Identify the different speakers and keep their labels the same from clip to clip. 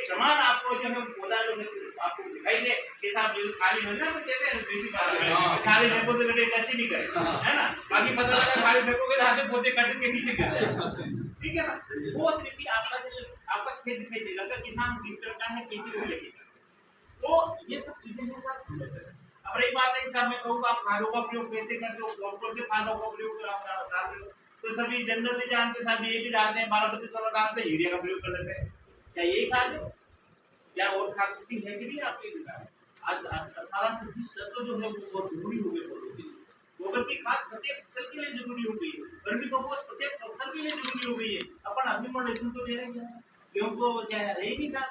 Speaker 1: समान आपको जो है पौधा जो है आपको दिखाई दे कि साहब जो खाली है ना, कहते हैं देसी भाषा में खाली फेंको तो बेटे टच ही नहीं करे, है ना। बाकी पता लगा खाली फेंकोगे तो आधे पौधे कट के नीचे गिर जाएंगे, ठीक है ना। वो स्थिति आपका खेत दिखाई देगा कि किसान किस तरह का है, कैसे वो लेके। तो ये सब चीजें हैं। अब रही बात है कि साहब मैं कहूँगा आप खादों का प्रयोग कैसे करते हो, कौन से खादों का प्रयोग आप डाल रहे हो, तो सभी जनरली जानते हैं साहब ये भी डालते हैं, 12-16 डालते हैं, यूरिया का प्रयोग कर लेते हैं। क्या यही खाद है? क्या और खाद की है कि नहीं आपके दुकान? आज 18 से 20 तत्व जो है वो बहुत जरूरी हो गए। गोबर की खाद प्रत्येक फसल के लिए जरूरी हो गई है, वर्मी कंपोस्ट प्रत्येक फसल के लिए जरूरी हो गई है। अपन अभी मॉडरेशन तो दे रहे हैं, गेहूं को क्या रहेगी साहब।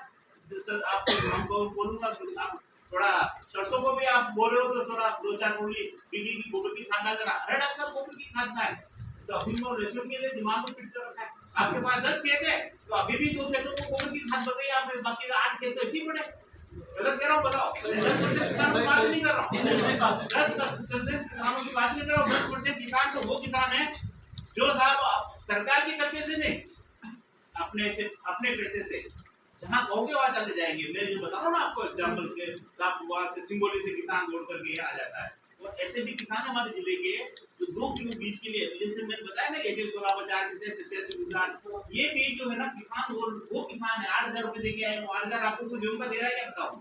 Speaker 1: आपको हमको बोलूंगा आप थोड़ा सरसों को भी आप बोल रहे हो तो थोड़ा 2-4 बोली बीघी की गोबर की खाद डाल देना। अरे डॉक्टर साहब गोबर की खाद का है तो अभी मॉडरेशन के लिए दिमाग में फिट कर रखा है। आपके पास 10 खेत है तो अभी भी 2 खेतों को गोबर की खाद बताइए आपने, बाकी 8 खेत तो ऐसे ही पड़े। गलत कह रहा हूँ बताओ? 10% किसानों की बात नहीं कर रहा हूँ, 10% किसानों की बात नहीं कर रहा हूँ। 10% किसान तो वो किसान है जो साहब सरकार के कर्जे से नहीं, अपने पैसे से जहाँ कहोगे वहाँ चले जाएंगे। मैं जो बता रहा हूँ ना आपको एग्जाम्पल के साहब, वहाँ से सिंगोली से किसान जोड़ करके आ जाता है। और ऐसे भी किसान हमारे जिले के जो 2 किलो बीज के लिए, जैसे मैंने बताया ना ये 1650 से 87 गुजरात, ये बीज जो है ना किसान वो किसान है 8000 रुपए दे के आए। 8000 आपको कोई गेहूं का दे रहा है क्या बताओ?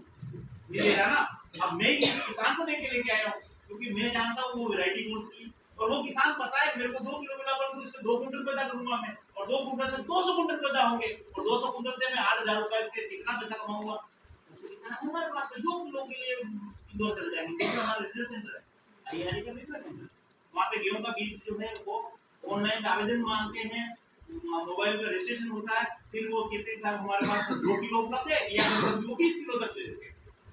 Speaker 1: नहीं दे रहा ना। अब मैं इस किसान को दे के लेके आया हूँ क्योंकि मैं जानता हूँ वो वैरायटी कौन सी है, और वो किसान पता है मेरे को 2 किलो मिला पर उससे 2 कुंटल पैदा करूंगा मैं, और 2 कुंटल से 200 कुंटल पैदा होंगे, और 200 कुंटल से मैं 8000 रुपए से कितना पैसा कमाऊंगा। हमारे पास 2 किलो के लिए इंदौर चले जाएंगे, हमारा रिजल्ट सेंटर है तैयारी का रिजल्ट सेंटर, वहाँ पे गेहूं का बीज जो है वो ऑनलाइन आवेदन मांगते हैं, मोबाइल पर रजिस्ट्रेशन होता है, फिर वो कहते हैं साहब हमारे पास 2 किलो उपलब्ध है या वो 20 किलो तक दे देते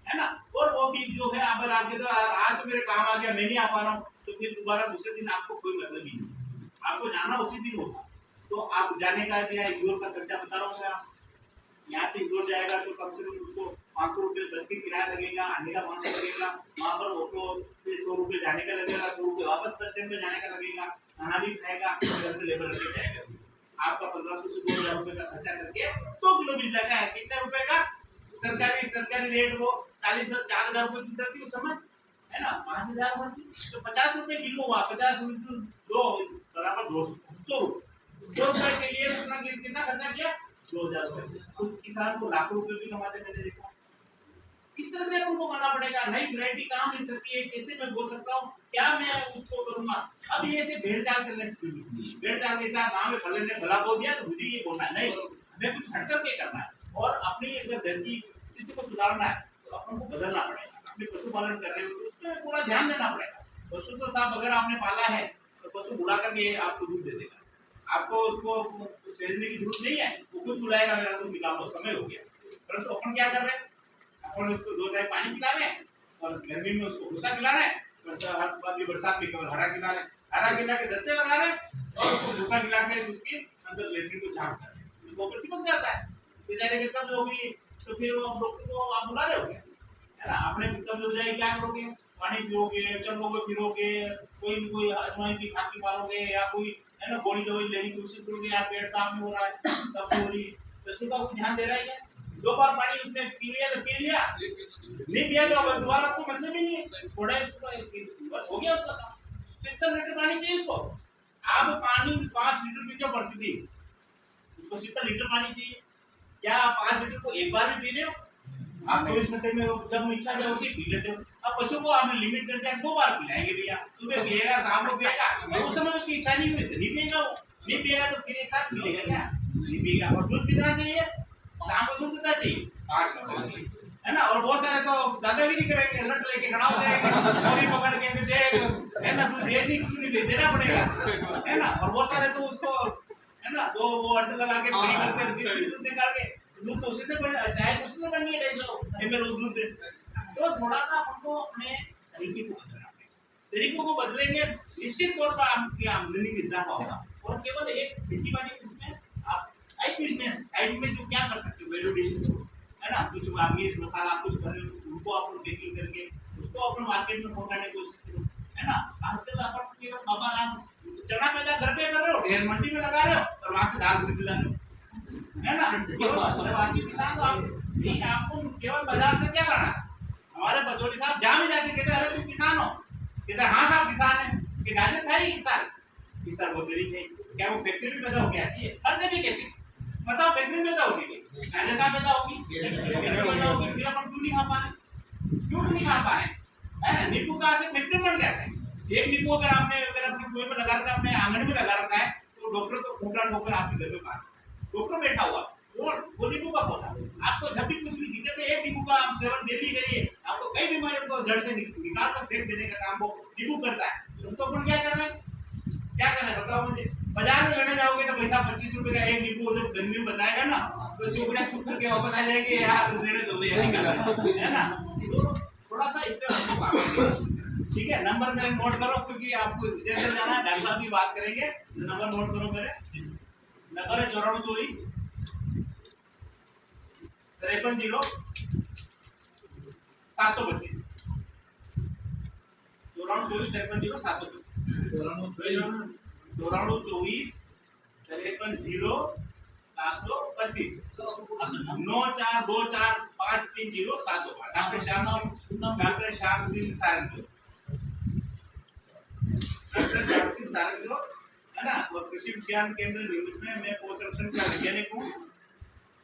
Speaker 1: है ना। और वो बीज जो है अगर आपके तो आज तो मेरे काम आ गया, मैं नहीं आ पा रहा हूँ, तो फिर दोबारा दूसरे दिन आपको कोई मतलब ही नहीं, आपको जाना उसी दिन होगा। तो आप जाने का दिया इंदौर का खर्चा बता रहा हूँ मैं, यहाँ से इंदौर जाएगा तो कम से कम उसको 500 रुपये बस की किराया लगेगा, आने का 500 लगेगा, वहाँ पर ऑटो से 100 रुपये जाने का लगेगा, 100 रुपये वापस बस स्टैंड पे जाने का लगेगा, खाना भी खाएगा, घर में लेबर लेके जाएगा। आपका 1500 से 2000 रुपये का खर्चा करके 2 किलो बीज लगा है, कितने रुपए का? सरकारी रेट वो 40,000 रुपये की प्रति उस समय है ना, 5000 रुपये तो 50 रुपये किलो हुआ, 50 रुपये 2 बराबर 200 रुपये के लिए कितना खर्चा किया? 2000 रुपये। उस किसान को लाखों रुपए भी कमाते मैंने देखा। इस तरह से अपन को करना पड़ेगा। नई वैरायटी कहाँ मिल सकती है, कैसे मैं बोल सकता हूँ, क्या मैं उसको करूंगा। अब ये से भेड़ चाल करने से नहीं, भेड़ चाल के साथ गाँव में भले ने भला बोल दिया तो मुझे ये बोलना है नहीं, हमें कुछ हट करके करना है, और अपनी अगर घर की स्थिति को सुधारना है तो अपन को बदलना पड़ेगा। अपने पशुपालन कर रहे हो तो उसमें पूरा ध्यान देना पड़ेगा। पशु तो साहब अगर आपने पाला है तो पशु बुला करके आपको दूध दे देगा, आपको उसको सेजने की जरूरत नहीं है, वो खुद बुलाएगा मेरा दूध निकालो, समय हो गया। परंतु अपन क्या कर रहे हैं, अपन उसको 2 टाइम पानी पिला रहे हैं और गर्मी में उसको भूसा खिला रहे हैं, बरसात में केवल हरा खिला रहे हैं, हरा खिला के दस्ते लगा रहे हैं और उसको भूसा खिला के उसके अंदर लेटरिन को झाँक कर रहे हैं, गोबर चिपक जाता है, बेचारे के कब्ज हो गई तो फिर वो डॉक्टर को आप बुला रहे हो क्या, है ना। आपने कब्ज हो जाएगी क्या करोगे? पानी पियोगे, चलोगे फिरोगे, कोई अजवाइन की फाकी मारोगे या कोई है ना गोली दवाई लेने की कोशिश करोगे, यार पेट साफ नहीं हो रहा है, कब हो रही, तो उसका कोई ध्यान दे रहा है क्या? 2 बार पानी उसने पी लिया तो पी लिया, नहीं पिया तो अब दोबारा उसको मतलब ही नहीं है, थोड़ा बस हो गया उसका काम। 70 लीटर पानी चाहिए उसको, आप पानी 5 लीटर पीते हो प्रतिदिन, उसको 70 लीटर पानी चाहिए। क्या आप 5 लीटर को एक बार भी पी रहे हो? आप 24 घंटे में जब इच्छा क्या होती है पी लेते हो। अब पशु को आपने लिमिट कर दिया 2 बार पिलाएंगे भैया, सुबह पिएगा शाम को पिएगा, और उस समय उसकी इच्छा नहीं हुई तो नहीं पिएगा, वो नहीं पिएगा तो फिर एक साथ पी लेगा क्या? नहीं पिएगा। और दूध कितना चाहिए? शाम को दूध कितना चाहिए? 5 लीटर चाहिए, है ना। और बहुत सारे तो दादागिरी करेंगे, लट लेके खड़ा हो जाएंगे, सॉरी पकड़ के दे, है ना, दूध देना पड़ेगा, है ना। और बहुत सारे तो उसको है ना वो अंडे लगा के पीड़ी करते हैं, दूध निकाल के, दूध तो उसी से चाहे तो उसी से बननी है 250 ml दूध दे। तो थोड़ा सा हमको अपने तरीके को बदलना है, तरीकों को बदलेंगे निश्चित तौर पर आपकी आमदनी में इजाफा होगा। और केवल एक खेती बाड़ी उसमें आप साइड बिजनेस साइड में जो क्या कर सकते हो, वैल्यू एडिशन है ना, कुछ मिर्च मसाला कुछ कर रहे हो उनको अपन पैकिंग करके उसको अपन मार्केट में पहुंचाने की कोशिश करो, है ना। आजकल अपन केवल बाबा राम चना पैदा घर पे कर रहे हो, ढेर मंडी में लगा रहे हो और वहां से दाल खरीद ला रहे हो, है ना। प्रवासी किसान तो आप नहीं, आपको केवल बाजार से क्या करना। हमारे बचौली साहब जहाँ भी जाते कहते अरे तुम किसान हो, कहते हाँ साहब किसान है, कि गाजर खाई इंसान कि सर वो तेरी है, क्या वो फैक्ट्री में पैदा होके आती है? हर जगह कहते हैं, बताओ फैक्ट्री में पैदा होगी गाजर कहाँ पैदा होगी? पैदा होगी, फिर अपन क्यों नहीं खा पा रहे? क्यों नहीं खा पा रहे? है ना, नींबू कहाँ से फैक्ट्री बन गया है। एक नींबू अगर आपने अपने कुएं में लगा रखा है, अपने आंगन में लगा रखा है, तो डॉक्टर तो खूंटा ठोकर आपके घर में पा डॉक्टर बैठा हुआ वो नींबू का पौधा। आपको जब भी कुछ भी दिक्कत है, एक नींबू का आप सेवन डेली करिए, आपको कई बीमारियों को जड़ से निकाल कर फेंक देने का काम वो नींबू करता है। तो अपन क्या कर रहे हैं, क्या कर रहे हैं बताओ मुझे? बाजार में लेने जाओगे तो पैसा 25 रुपए का एक नींबू जब गर्मी में बताएगा ना, तो चुपड़ा चुप करके वापस आ जाएंगे, यार लेने दो भैया, है ना। तो थोड़ा सा इस पे हमको काम करिए, ठीक है। नंबर मेरे नोट करो, क्योंकि आपको जैसे जाना है, डॉक्टर साहब भी बात करेंगे। नंबर नोट करो मेरे, नंबर है 9424 53 725 9424 53 725 9424 53 725 94245307। डॉक्टर श्याम सिंह सारंगी, डॉक्टर श्याम सिंह सारंगी है ना। और कृषि विज्ञान केंद्र नीमच में मैं पोषण संरक्षण का वैज्ञानिक हूँ।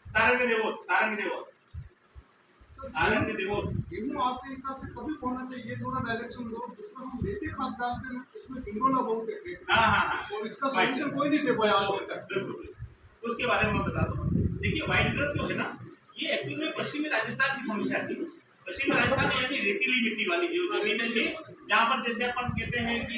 Speaker 1: सारंगी देवोत
Speaker 2: आपके हिसाब से कभी होना चाहिए, थोड़ा डायरेक्शन दो। जिसमें हम देसी खाद डालते हैं उसमें टिंगोला बहुत है।
Speaker 1: हाँ,
Speaker 2: और इसका सॉल्यूशन कोई नहीं दे पाया आज तक।
Speaker 1: बिल्कुल, उसके बारे में मैं बता दूं। देखिए व्हाइट ग्रोथ जो है ना, ये एक्चुअली में पश्चिमी राजस्थान की समस्या थी। पश्चिमी राजस्थान में यानी रेतीली मिट्टी वाली जो जमीनें थी, जहाँ पर जैसे अपन कहते हैं कि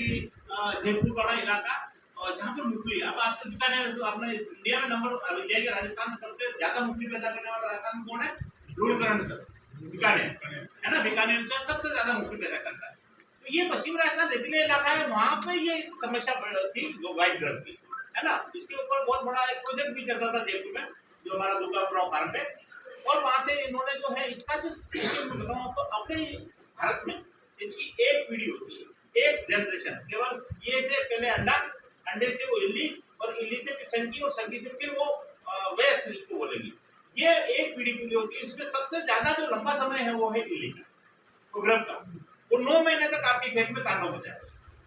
Speaker 1: जयपुर वाला इलाका, और जहाँ पर मूंगफली, अब आजकल बीकानेर, तो अपने इंडिया में इंडिया के राजस्थान में सबसे ज्यादा मूंगफली पैदा करने वाला राजस्थान कौन है? लूणकरण सर, बीकानेर है ना। बीकानेर जो सबसे ज्यादा मूंगफली पैदा करता है। तो ये पश्चिम राजस्थान रेतीला इलाका है, वहाँ पे ये समस्या थी व्हाइट ग्रोथ की, है ना। इसके ऊपर बहुत बड़ा एक प्रोजेक्ट भी चलता था जयपुर में, जो हमारा दुर्गापुरा फार्म पे, और वहां से इन्होंने जो है इसका जो बताऊं आपको, अपने भारत में इसकी एक पीढ़ी होती है, एक जनरेशन, केवल ये से पहले अंडे से वो इल्ली, और इल्ली से फिर संकी, और संकी से फिर वो वेस्ट जिसको बोलेंगे, ये एक पीढ़ी पूरी होती है। इसमें सबसे ज्यादा जो लंबा समय है वो है इल्ली का, प्रोग्राम का। वो 9 महीने तक आपके खेत में तांडव मचा है।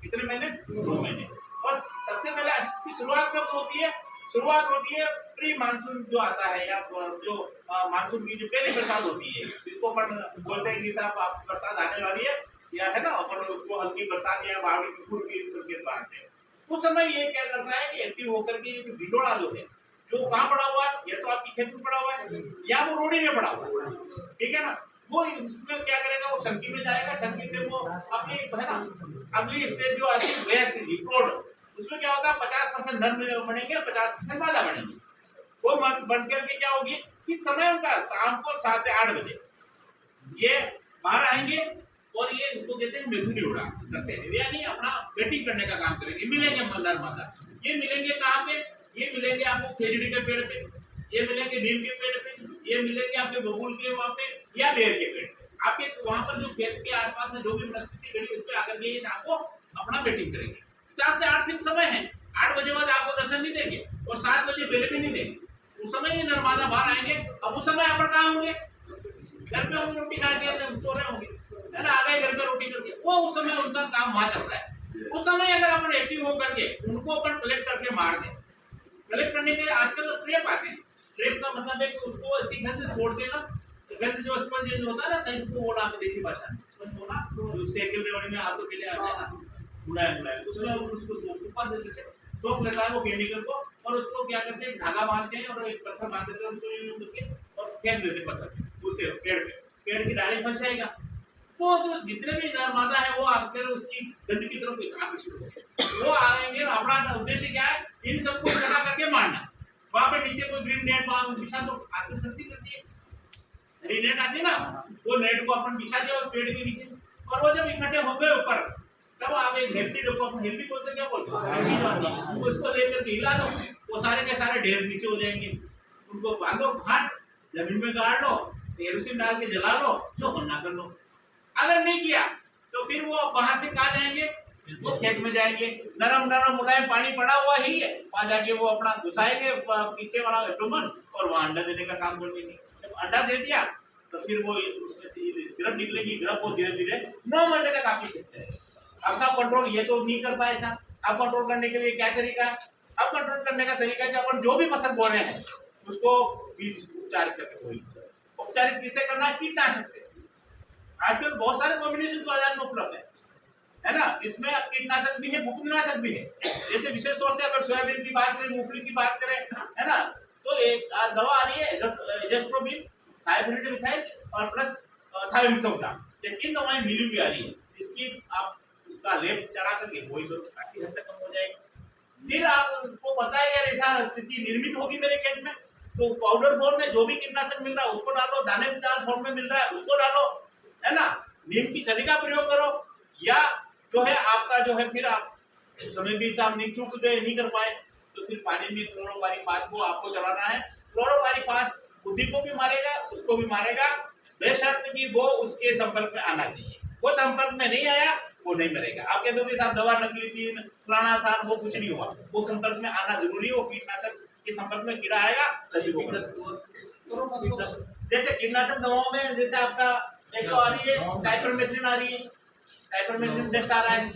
Speaker 1: कितने महीने? 9 महीने। और सबसे पहले इसकी शुरुआत कब होती है? शुरुआत होती है प्री मानसून जो आता है, या जो मानसून की जो पहली बरसात होती है, जिसको अपन बोलते हैं कि साहब आप बरसात आने वाली है, या है ना, अपन उसको हल्की बरसात या बावड़ी की फूल की संकेत मानते हैं। उस समय ये क्या करता है कि एक्टिव होकर के ये भिंडोड़ा जो है, जो कहाँ पड़ा हुआ है, या तो आपकी खेत में पड़ा हुआ है, या वो रोड़ी में पड़ा हुआ है, ठीक है ना। वो उसमें क्या करेगा, वो संकी में जाएगा, संकी से वो अपनी है ना अगली स्टेज जो आती है वेस्ट की प्रोड, उसमें क्या होता है 50% नर बनेंगे, 50% मादा बनेंगे। वो बन करके क्या होगी कि समय उनका शाम को 7 से 8 बजे ये बाहर आएंगे, और ये उनको कहते हैं मिथुनी उड़ा करते हैं, यानी अपना बेटिंग करने का काम करेंगे। मिलेंगे नर मादा, ये मिलेंगे कहाँ पे? ये मिलेंगे आपको खेजड़ी के पेड़ पे, ये मिलेंगे नीम के पेड़ पे, ये मिलेंगे आपके बबूल के वहाँ पे, या बेर के पेड़ पे। आपके वहाँ पर जो खेत के आसपास में जो भी वनस्पति बेटी, उस पर आकर के ये शाम को अपना बेटिंग करेंगे। 7 से 8 फिक्स समय है। 8 बजे बाद आपको दर्शन नहीं देंगे, और 7 बजे पहले भी नहीं देंगे। उस समय ये नर्मादा बाहर आएंगे। अब उस समय आप कहाँ होंगे? घर पे होंगे, रोटी खा के सो रहे होंगे, है ना, आ गए घर पे रोटी करके। वो उस समय उनका काम वहां चल रहा है। उस समय अगर अपन एक्टिव होकर के उनको अपन कलेक्ट करके मार दें, कलेक्ट करने के आजकल ट्रैप आते हैं। ट्रैप का मतलब है कि उसको ऐसी गंध छोड़ देना, गंध जो स्पंज होता है ना, सही को बोला देसी भाषा में, स्पंज बोला जो साइकिल रेवड़ी में हाथों के लिए आता है ना, मुड़ाया उसमें उसको सुखा देते हैं, सोख लेता है वो केमिकल को, और उसको क्या करते हैं धागा बांधते हैं और एक पत्थर बांध देते हैं उसको यूं करके, और फेंक देते पत्थर उससे पेड़ की डाली फंस जाएगा। वो जो जितने भी नर मादा है वो आकर उसकी गंध की तरफ आकर्षित होंगे, वो आएंगे। अपना उद्देश्य क्या है? इन सबको इकट्ठा करके मारना। वहां पे नीचे कोई ग्रीन नेट बिछा दो, आजकल सस्ती करती है ग्रीन नेट आती है ना, वो नेट को अपन बिछा दिया उस पेड़ के नीचे, और वो जब इकट्ठे हो गए ऊपर, तब आप एक हेल्दी रखो, अपन हेल्दी बोलते क्या बोलते हो, हेल्दी जो आती है उसको लेकर के हिला दो, वो सारे के सारे ढेर नीचे हो जाएंगे। उनको बांधो घाट, जमीन में गाड़ लो, केरोसिन डाल के जला लो, जो करना कर लो। अगर नहीं किया तो फिर वो वहां से कहाँ जाएंगे? वो खेत में जाएंगे। नरम नरम मुलायम पानी पड़ा हुआ ही है, वहां जाके वो अपना घुसाएंगे पीछे वाला एब्डोमेन, और वहां अंडा देने का काम कर देंगे। जब अंडा दे दिया तो फिर वो उसमें से ग्रब निकलेगी, ग्रब को धीरे धीरे 9 महीने तक आप पी सकते हैं। अब साहब कंट्रोल ये तो नहीं कर पाए साहब, अब कंट्रोल करने के लिए क्या तरीका है? अब कंट्रोल करने का तरीका है कि अपन जो भी फसल बो रहे हैं उसको बीज उपचारित करके बोली। उपचारित किससे करना है? कीटनाशक से। आजकल बहुत सारे कॉम्बिनेशन बाजार में उपलब्ध है ना, इसमें कीटनाशक भी है, फफूंदनाशक भी है। जैसे विशेष तौर से अगर सोयाबीन की बात करें, मूंगफली की बात करें, है ना, तो एक दवा आ रही है एजेस्ट्रोबिन, थायोफेनेटिमिथाइल और प्लस थायोमिथोक्साम, ये 3 दवाएं मिली हुई आ रही है। इसकी आप उसका लेप चढ़ा करके वही करो, काफी हद तक कम हो जाएगा। फिर आपको पता है यार ऐसा स्थिति निर्मित होगी मेरे खेत में, तो पाउडर फॉर्म में जो भी कीटनाशक मिल रहा है उसको डालो, दानेदार फॉर्म में मिल रहा है उसको डालो, है ना, नीम की खली का प्रयोग करो, या जो है आपका जो है फिर आप समय भी साहब नहीं चूक गए, नहीं कर पाए, तो फिर पानी में क्लोरोपाइरीफास को आपको चलाना है। क्लोरोपाइरीफास बुद्धि को भी मारेगा, उसको भी मारेगा, बेशर्त कि वो उसके संपर्क में आना चाहिए। वो संपर्क में नहीं आया वो नहीं मरेगा। आप कह दोगे साहब दवा नकली थी, फलाना था, वो कुछ नहीं हुआ, वो संपर्क में आना जरूरी है। वो कीटनाशक के संपर्क में कीड़ा आएगा तभी वो मरेगा। जैसे कीटनाशक दवाओं में जैसे आपका एक तो आ रही है साइपरमेथ्रिन, आ रही है साइपरमेथ्रिन टेस्ट आ रहा है,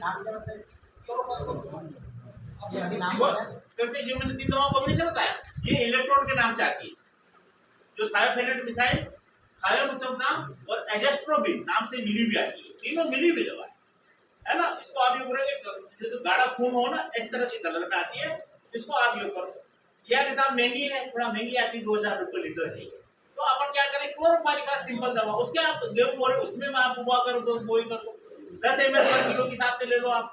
Speaker 1: कैसे ह्यूमन 3 दवाओं का कॉम्बिनेशन होता है, ये इलेक्ट्रोड के नाम से आती है, जो थायोफेनेटिमिथाइल, थायोमिथोक्साम और एजेस्ट्रोबिन नाम से मिली हुई आती है। तीनों मिली हुई दवा है ना, इसको आप यूज करोगे जो गाढ़ा खून हो ना इस तरह के कलर में आती है, इसको आप यूज करो। यार के साथ महंगी है, थोड़ा महंगी आती है, 2000 रुपए लीटर है, तो अपन क्या करें, क्लोरोपाइरीफास सिंपल दवा, उसके आप गेहूं बोरे उसमें में आप उगा कर दो, बोई कर दो, 10 ml पर किलो के हिसाब से ले लो आप।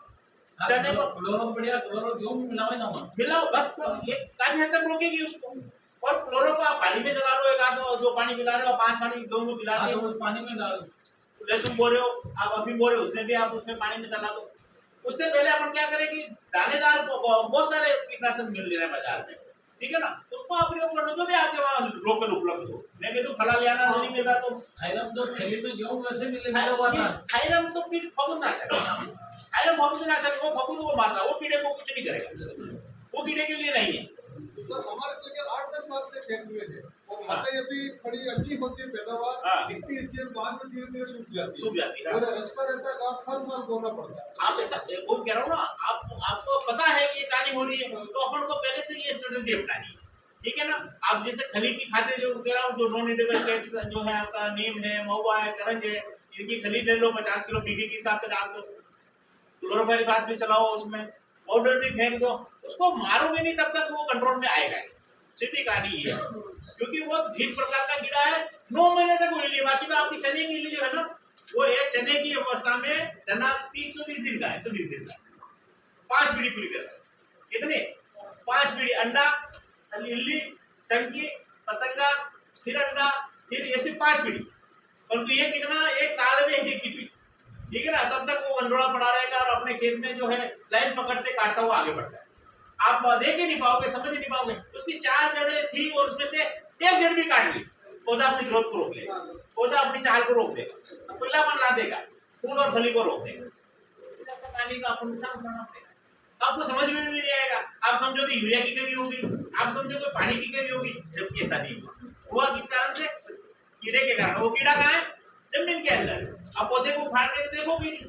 Speaker 1: चने को
Speaker 3: क्लोरो बढ़िया, क्लोरो गेहूं में मिलाओ ना मत,
Speaker 1: मिलाओ बस, तो ये काफी हद तक रोकेगी उसको। और क्लोरो को आप पानी में चला लो, एक आध जो पानी पिला रहे हो 5 पानी गेहूं में पिला
Speaker 3: तो
Speaker 1: दो,
Speaker 3: उस पानी में डाल,
Speaker 1: लहसुन बो रहे हो आप, अफीम बो रहे हो, उसमें भी आप उसमें पानी में चला दो। उससे पहले अपन क्या करें कि दानेदार बहुत सारे कीटनाशक मिल रहे हैं बाजार में, ठीक है ना, उसको आप प्रयोग कर लो, जो भी आपके वहाँ लोकल उपलब्ध हो। मैं कहता हूँ फला लियाना नहीं मिल रहा तो
Speaker 3: थायरम तो थैली में गेहूं वैसे मिलेगा हुआ था।
Speaker 1: थायरम तो कीट फफूंदनाशक है, थायरम फफूंदनाशक, वो फफूंद को मारता है, वो कीड़े को कुछ नहीं करेगा, वो कीड़े के लिए नहीं है।
Speaker 2: सर हमारे तो क्या 8-10 साल से खेत में है और मकई अभी बड़ी अच्छी होती है, पैदावार दिखती अच्छी है, बाद में धीरे धीरे सूख जाती है, और रचका रहता है, घास हर साल बोना पड़ता है।
Speaker 1: आप ऐसा वो कह रहा हूँ ना, आपको पता है कि ये कहानी हो रही है, तो अपन को पहले से ये स्ट्रेटेजी अपनानी है, ठीक है ना। आप जैसे खली की खाते जो कह रहा हूँ, जो नॉन ईटेबल टैक्स जो है आपका नीम है, महुआ है, करंज है, इनकी खली ले लो, 50 किलो बीघे के हिसाब से डाल दो, क्लोरोपाइरीफास भी चलाओ, उसमें पाउडर भी फेंक दो, उसको मारोगे नहीं तब तक वो कंट्रोल में आएगा। सीधी कहानी ये है, क्योंकि वो भीड़ प्रकार का कीड़ा है, 9 महीने तक वो लिए। बाकी तो आपकी चने के लिए जो है ना, वो एक चने की अवस्था में चना 320 दिन का है, 120 दिन का, 5 बीड़ी पूरी कर, कितने 5 बीड़ी, अंडा, इल्ली, संकी, पतंगा, फिर अंडा, फिर ऐसे 5 बीड़ी, परंतु ये कितना, एक साल में एक की बीड़ी, ठीक है ना। तब तक वो गंडोला पड़ा रहेगा और अपने खेत में जो है लाइन पकड़ते काटता हुआ आगे बढ़ता है। आप देख ही नहीं पाओगे, समझ ही नहीं पाओगे, उसकी 4 जड़ें थी और उसमें से एक जड़ भी काट ली, पौधा अपनी ग्रोथ को रोक लेगा, पौधा अपनी चाल को रोक देगा, पिल्लापन ला देगा, फूल और फली को रोक देगा। पानी का अपन नुकसान उठाना पड़ेगा, आपको समझ में भी नहीं आएगा। आप समझो कि यूरिया की कमी होगी, आप समझो कि पानी की कमी होगी, जबकि ऐसा नहीं हुआ। किस कारण से? कीड़े के कारण। वो कीड़ा कहाँ है? जमीन के अंदर। आप पौधे को उखाड़ के देखोगे नहीं,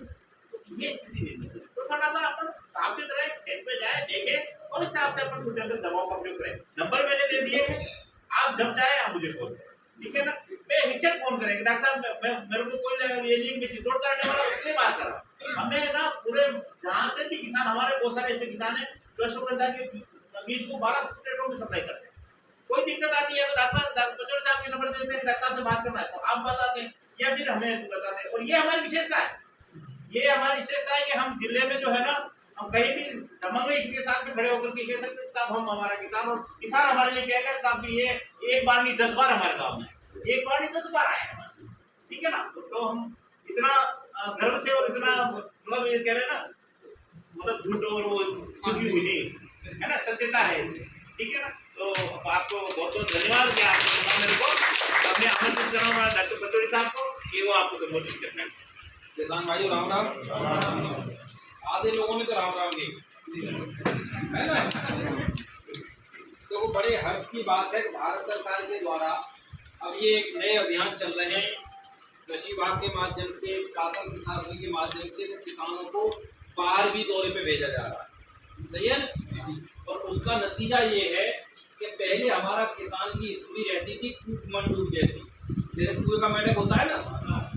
Speaker 1: ये स्थिति नहीं है। तो थोड़ा सा अपन सावचेत रहे, खेत में जाए, देखें और इस हिसाब से अपन सूटेबल दवाओं का प्रयोग करें। नंबर मैंने दे दिए हैं, आप जब चाहे आप मुझे फोन करें, ठीक है ना। बेहिचक फोन करेंगे, डॉक्टर साहब मेरे को कोई ये नहीं कि चितौड़ करने वाला, इसलिए बात कर रहा हूँ। हमें ना पूरे जहाँ से भी किसान, हमारे बहुत सारे ऐसे किसान हैं जो अश्वगंधा के बीज को 12 स्टेटों में सप्लाई करते हैं। कोई दिक्कत आती है तो डॉक्टर साहब के नंबर देते हैं, डॉक्टर साहब से बात करना है तो आप बताते हैं या फिर हमें बताते हैं। और ये हमारी विशेषता है, ये हमारी विशेषता है कि हम जिले में जो है ना, हम कहीं भी दमंगे इसके साथ में खड़े होकर के कह सकते हैं साहब हम हमारा किसान, और किसान हमारे लिए कहेगा साहब ये एक बार नहीं 10 बार हमारे गाँव में, एक बार नहीं 10 बार आए, ठीक है ना। तो हम इतना गर्व से और इतना मतलब ये कह रहे हैं ना, मतलब झूठ और वो छुपी हुई नहीं है ना, सत्यता है इसे, ठीक है ना। तो आपको बहुत बहुत धन्यवाद कि आपने सुना मेरे को। अब मैं आमंत्रित कर रहा हूँ डॉक्टर पचौरी साहब को कि वो आपको संबोधित करना है।
Speaker 3: किसान भाई राम राम। आधे लोगों ने तो राम राम नहीं है ना। तो बड़े हर्ष की बात है कि भारत सरकार के द्वारा अब ये एक नए अभियान चल रहे हैं कृषि विभाग के माध्यम से, शासन प्रशासन के माध्यम से, तो किसानों को बाहर भी दौरे पे भेजा जा रहा है, सही है। और उसका नतीजा ये है कि पहले हमारा किसान की स्थिति रहती थी कूप मंडूक जैसी, जैसे कुएं का मेढक होता है ना,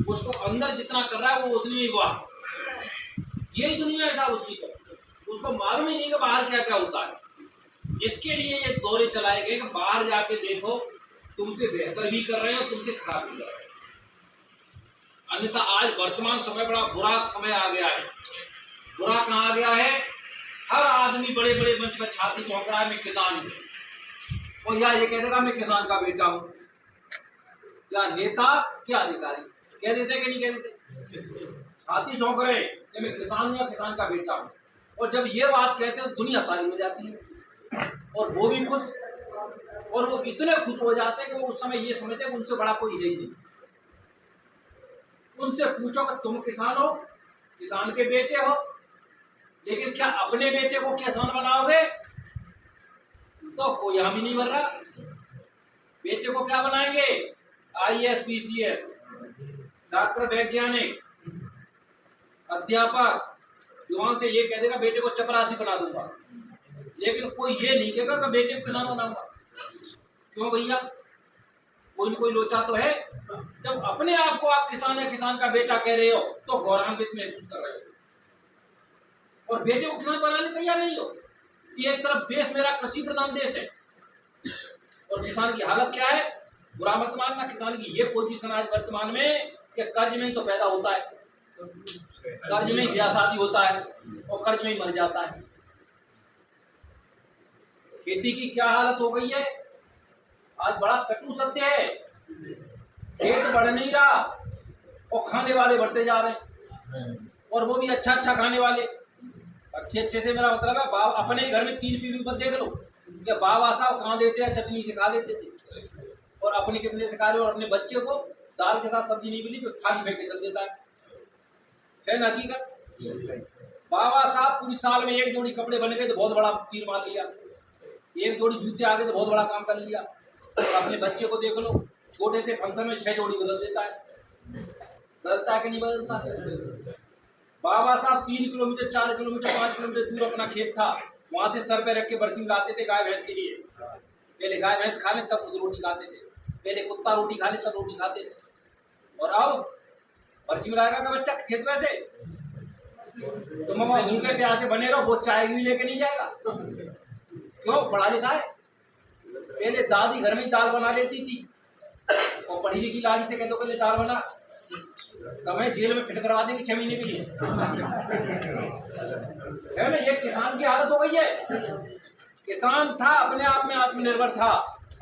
Speaker 3: उसको अंदर जितना कर रहा है वो उतनी ही हुआ, यही दुनिया है साहब उसकी तरफ। उसको मालूम ही नहीं कि बाहर क्या क्या होता है। इसके लिए ये दौरे चलाए गए कि बाहर जाके देखो, तुमसे बेहतर भी कर रहे हो, तुमसे खराब भी कर रहे हो। अन्यथा आज वर्तमान समय बड़ा बुरा समय आ गया है। बुरा कहाँ आ गया है? हर आदमी बड़े बड़े मंच पर छाती ठोक रहा है मैं किसान हूं, और या ये कह देगा मैं किसान का बेटा हूं। क्या नेता क्या अधिकारी कह देते कि नहीं कह देते? छाती ठोक रहे कि मैं किसान हूं या किसान का बेटा हूं, और जब ये बात कहते हैं तो दुनिया ताली हो जाती है, और वो भी खुश, और वो इतने खुश हो जाते हैं कि वो उस समय ये समझते हैं कि उनसे बड़ा कोई है ही नहीं। उनसे पूछो कि तुम किसान हो, किसान के बेटे हो, लेकिन क्या अपने बेटे को किसान बनाओगे? तो कोई हम ही नहीं बन रहा। बेटे को क्या बनाएंगे? IAS PCS, डॉक्टर, वैज्ञानिक, अध्यापक, जो वहां से ये कह देगा बेटे को चपरासी बना दूंगा, लेकिन कोई ये नहीं कहेगा कि बेटे को किसान बनाऊंगा। क्यों भैया? कोई न कोई लोचा तो है। जब अपने आप को आप किसान या किसान का बेटा कह रहे हो तो गौरवान्वित महसूस कर रहे हो, और बेटे को किसान बनाने तैयार नहीं हो। एक तरफ देश मेरा कृषि प्रधान देश है, और किसान की हालत क्या है? बुरा मत मानना, किसान की ये पोजीशन आज वर्तमान में कि कर्ज में ही तो पैदा होता है, कर्ज में ही ब्याह शादी होता है, और कर्ज में ही मर जाता है। खेती की क्या हालत हो गई है आज? बड़ा कटु सत्य है। खेत बढ़ नहीं रहा और खाने वाले बढ़ते जा रहे हैं, और वो भी अच्छा अच्छा खाने वाले। अच्छे अच्छे से मेरा मतलब है, बाप अपने ही घर में 3 पीढ़ी पर देख लो कि बाबा साहब कांदे से या चटनी से खा लेते थे, और अपने कितने से खा रहे, और अपने बच्चे को दाल के साथ सब्जी नहीं मिली तो थाली फेंक के चल देता है ना हकीकत। बाबा साहब पूरी साल में 1 जोड़ी कपड़े बन गए तो बहुत बड़ा तीर मार लिया, 1 जोड़ी जूते आ गए तो बहुत बड़ा काम कर लिया। और अपने बच्चे को देख लो, छोटे से फंक्शन में 6 जोड़ी बदल देता है। बदलता है कि नहीं बदलता? बाबा साहब 3 किलोमीटर, 4 किलोमीटर, 5 किलोमीटर दूर अपना खेत था, वहां से सर पे रख के बरसी लाते थे गाय भैंस के लिए। पहले गाय भैंस खा ले तब खुद रोटी खाते थे, पहले कुत्ता रोटी खा ले तब रोटी खाते थे, और अब बरसी में लाएगा का बच्चा खेत में से तो मम्मा भूखे प्यासे बने रहो, वो चाय भी लेके नहीं जाएगा। क्यों? पढ़ा लिखा है। पहले दादी घर में ही दाल बना लेती थी, और पढ़ी लिखी लाड़ी से कहते पहले दाल बना, तो मैं जेल में फिट करवा देंगे 6 महीने के लिए, है ना? ये किसान की हालत हो गई है। किसान था अपने आप में आत्मनिर्भर था,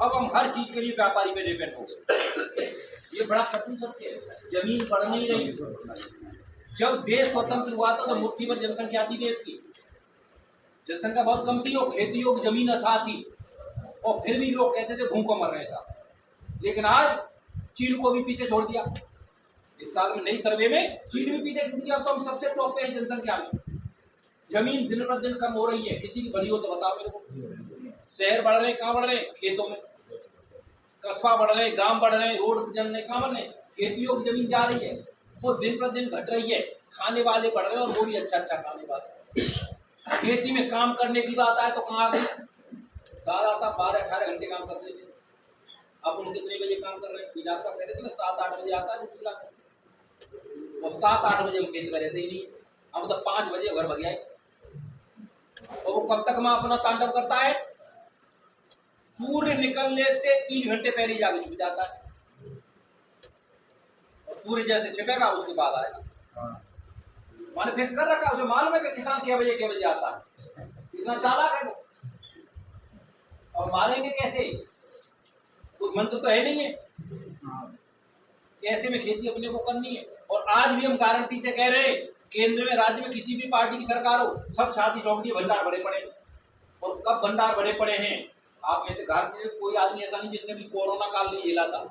Speaker 3: अब हम हर चीज के लिए व्यापारी पे डिपेंड हो गए। ये बड़ा कठिन सत्य है। जमीन बढ़ नहीं रही। जब देश स्वतंत्र हुआ था तो मुट्ठी भर जनसंख्या थी देश की, जनसंख्या बहुत कम थी, और खेती योग्य जमीन अथाह थी, और फिर भी लोग कहते थे भूखों मर रहे हैं साहब। लेकिन आज चीन को भी पीछे छोड़ दिया। इस साल में नई सर्वे में चीन भी पीछे छूट गया, तो हम सबसे टॉप पे हैं जनसंख्या में। जमीन दिन पर दिन कम हो रही है, किसी की बड़ी हो तो बताओ मेरे को। शहर बढ़ रहे, कहाँ बढ़ रहे? खेतों में। कस्बा बढ़ रहे, गांव बढ़ रहे, रोड जन रहे, कहाँ बढ़ रहे? खेती योग्य जमीन जा रही है, वो दिन पर दिन घट रही है। खाने वाले बढ़ रहे हैं, और वो भी अच्छा अच्छा खाने वाले। खेती में काम करने की बात आए तो कहाँ आ गई? दादा साहब 12-18 घंटे काम करते थे, अब उन कितने बजे काम कर रहे हैं? डॉक्टर साहब कह रहे थे ना 7-8 बजे आता है दूसरा, और 7-8 बजे हम खेत में रहते ही नहीं, हम तो 5 बजे घर भग गए। और वो कब तक माँ अपना तांडव करता है? सूर्य निकलने से 3 घंटे पहले जाके छुप जाता है, और सूर्य जैसे छिपेगा उसके बाद आएगा। मैंने फिक्स कर रखा है, उसे मालूम है कि किसान क्या बजे आता है। इतना चालाक है वो। और मारेंगे कैसे? कोई मंत्र तो है नहीं है। ऐसे में खेती अपने को करनी है। और आज भी हम गारंटी से कह रहे हैं, केंद्र में राज्य में किसी भी पार्टी की सरकार हो, सब छाती ठोक दिए भंडार भरे पड़े। और कब भंडार भरे पड़े हैं? आप में से गारंटी कोई आदमी ऐसा नहीं जिसने भी कोरोना काल नहीं झेला था।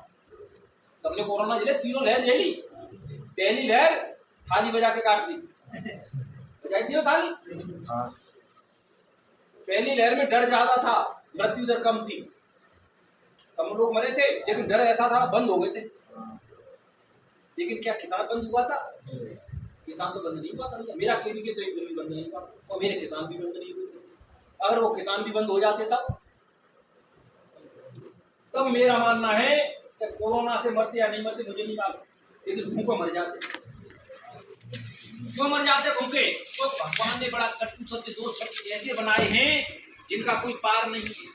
Speaker 3: सबने कोरोना झेले, तीनों लहर झेली। पहली लहर थाली बजा के काट दी, बजाई थी ना थाली। पहली लहर में डर ज्यादा था, मृत्यु दर कम थी। कम लोग मरे थे, लेकिन डर ऐसा था बंद हो गए थे। लेकिन क्या किसान बंद हुआ था? किसान तो बंद नहीं हुआ था भैया। मेरा केवीके तो एक दिन भी बंद नहीं हुआ और मेरे किसान भी बंद नहीं हुए थे। अगर वो किसान भी बंद हो जाते तब मेरा मानना है कि कोरोना से मरते या नहीं मरते मुझे नहीं मालूम, लेकिन भूखों मर जाते। क्यों मर जाते भूखे? तो भगवान ने बड़ा कटु सत्य, दो सत्य ऐसे बनाए हैं जिनका कोई पार नहीं है।